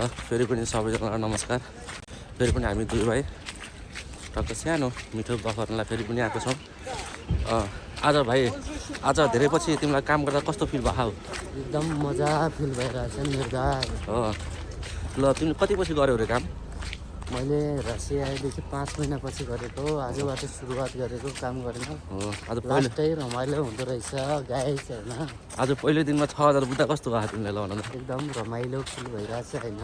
फेरि पनि सबैजनालाई नमस्कार। फेरि पनि हामी दुई भाइ टक्क सानो मिठो गफर्नलाई फेरि पनि आएको छौँ। आज भाइ आज धेरै पछि तिमीलाई काम गर्दा कस्तो फिल भयो? एकदम मजा फिल भइरहेछ नि मेरो दाइ। हो ल, तिमीले कति पछि गऱ्यौ रे काम? मैले रसिया आएदेखि 5 महिनापछि गरेको, आजबाट सुरुवात गरेको काम गर्न। हो आज लास्टै रमाइलो हुँदो रहेछ गाइस होइन। आज पहिलो दिनमा 6000 बुझ्दा कस्तो भयो तिमीलाई? ल भन न। एकदम रमाइलो फिल भइरहेछ होइन।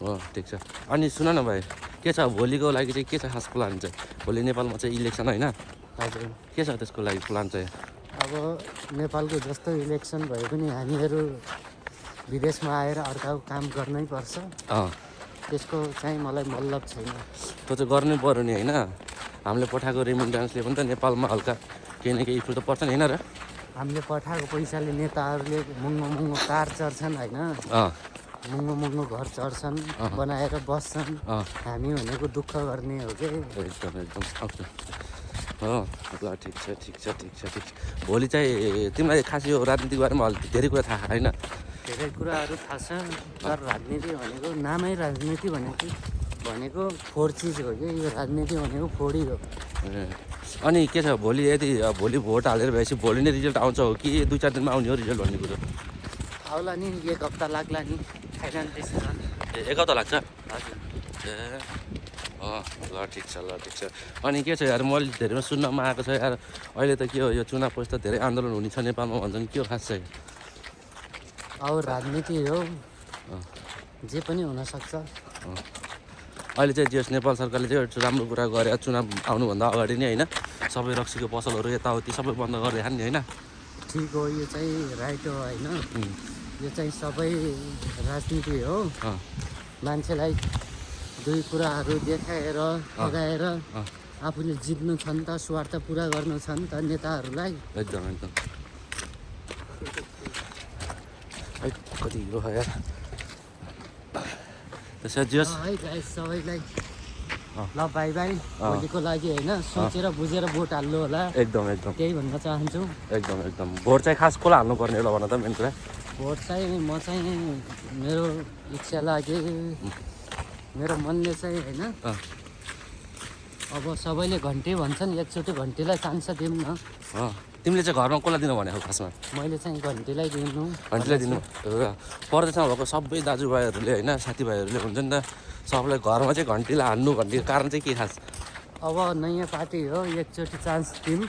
हो ठिक छ। अनि सुन न भाइ, के छ भोलिको लागि चाहिँ के छ खास प्लान चाहिँ? भोलि नेपालमा चाहिँ इलेक्सन होइन? हजुर, के छ त्यसको लागि प्लान चाहिँ? अब नेपालको जस्तो इलेक्सन भए पनि हामीहरू विदेशमा आएर अर्काको काम गर्नै पर्छ। त्यसको चाहिँ मलाई मतलब छैन। त्यो चाहिँ गर्नै पर्यो नि होइन? हामीले पठाएको रेमिटेन्सले पनि त नेपालमा हल्का केही न केही इफेक्ट त पर्छ नि होइन र? हामीले पठाएको पैसाले नेताहरूले महँगो कार चढ्छन् होइन, महँगो घर चढ्छन्, बनाएर बस्छन्। हामी भनेको दुःख गर्ने हो कि। एकदम हो ल, ठिक छ। भोलि चाहिँ तिमीलाई खास यो राजनीतिको बारेमा अलिक धेरै कुरा थाहा होइन? धेरै कुराहरू थाहा छ, तर राजनीति भनेको नामै राजनीति भनेको फोहोर चिज हो कि। यो राजनीति भनेको फोहोरी हो। अनि के छ भोलि? यदि भोलि भोट हालेर भएपछि भोलि नै रिजल्ट आउँछ हो कि 2-4 दिनमा आउने हो रिजल्ट भन्ने कुरो? आउला नि, 1 हप्ता लाग्ला नि फाइनल डिसिजन। 1 हप्ता लाग्छ? हजुर। ल ठिक छ। अनि के छ यार, मैले धेरैमा सुन्नमा आएको छ यार, अहिले त के हो यो चुनावपछि त धेरै आन्दोलन हुने छ नेपालमा भन्छन्, के हो खास चाहिँ? अब राजनीति हो, जे पनि हुनसक्छ। अहिले चाहिँ जे नेपाल सरकारले चाहिँ राम्रो कुरा गरे, चुनाव आउनुभन्दा अगाडि नै होइन, सबै रक्सीको पसलहरू यताउति सबै बन्द गरिदिए नि होइन? ठिक हो, यो चाहिँ राइट हो होइन। यो चाहिँ सबै राजनीति हो। मान्छेलाई दुई कुराहरू देखाएर ठगाएर आफूले जित्नु छ नि त, स्वार्थ पुरा गर्नु छ नि त नेताहरूलाई। एकदम कति हो यार। त्यसै जस है गाइस सबैलाई ल बाई बाई। भोलिको लागि होइन, सोचेर बुझेर भोट हाल्नु होला। एकदम त्यही भन्न चाहन्छु। एकदम भोट चाहिँ खास कसलाई हाल्नुपर्ने होला भन त मेन कुरा? भोट चाहिँ म चाहिँ मेरो इच्छा लाग्यो, मेरो मनले चाहिँ होइन। अब सबैले घन्टी भन्छन्, एकचोटि घन्टीलाई चान्स दिउँ न। तिमीले चाहिँ घरमा कसलाई दिनु भनेको खासमा? मैले चाहिँ घन्टीलाई दिनु परदेशमा भएको सबै दाजुभाइहरूले होइन, साथीभाइहरूले हुन्छ नि त, सबलाई घरमा चाहिँ घन्टीलाई हान्नु भन्ने कारण चाहिँ के खास? अब नयाँ पार्टी हो, एकचोटि चान्स दिउँ।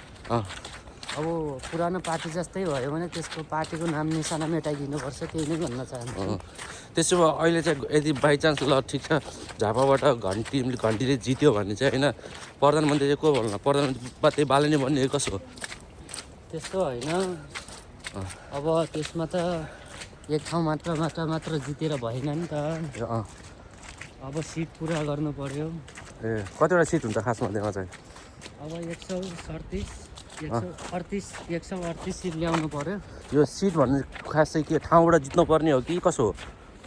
अब पुरानो पार्टी जस्तै भयो भने त्यसको पार्टीको नाम निशाना मेटाइदिनुपर्छ, त्यही नै भन्न चाहन्छु। त्यसो भए अहिले चाहिँ यदि बाइचान्स ल ठिक छ, झापाबाट घन्टीले जित्यो भने चाहिँ होइन, प्रधानमन्त्री चाहिँ को भन्नु? प्रधानमन्त्री त्यही बाले नै भन्ने कसो हो? त्यस्तो होइन। अब त्यसमा त एक ठाउँ मात्र जितेर भएन नि त। अब सिट पुरा गर्नु पर्यो। कतिवटा सिट हुन्छ खासमा त्यहाँ चाहिँ? अब 138 सिट ल्याउनु पर्यो। यो सिट भन्ने खास चाहिँ के ठाउँबाट जित्नु पर्ने हो कि कसो हो?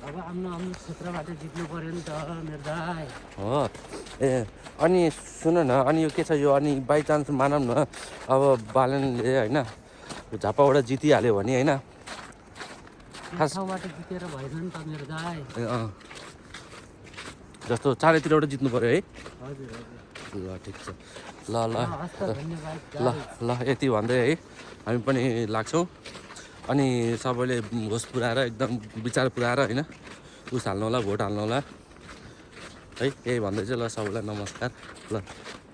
अब आफ्नो क्षेत्रबाट जित्नु पर्यो नि त मेरो दाइ। हो अनि सुन न, अनि यो के छ यो, अनि बाइचान्स मानौँ न अब बालनले होइन झापाबाट जितिहाल्यो भने होइन, खास ठाउँबाट जितेर भएन नि त मेरो दाइ। जस्तो चारैतिरबाट जित्नु पर्यो है? हजुर। ल ठिक छ। ल यति भन्दै है हामी पनि लाग्छौँ। अनि सबैले होस पुऱ्याएर एकदम विचार पुऱ्याएर होइन उस हाल्नु होला, भोट हाल्नु होला है। यही भन्दै चाहिँ ल सबैलाई नमस्कार। ल।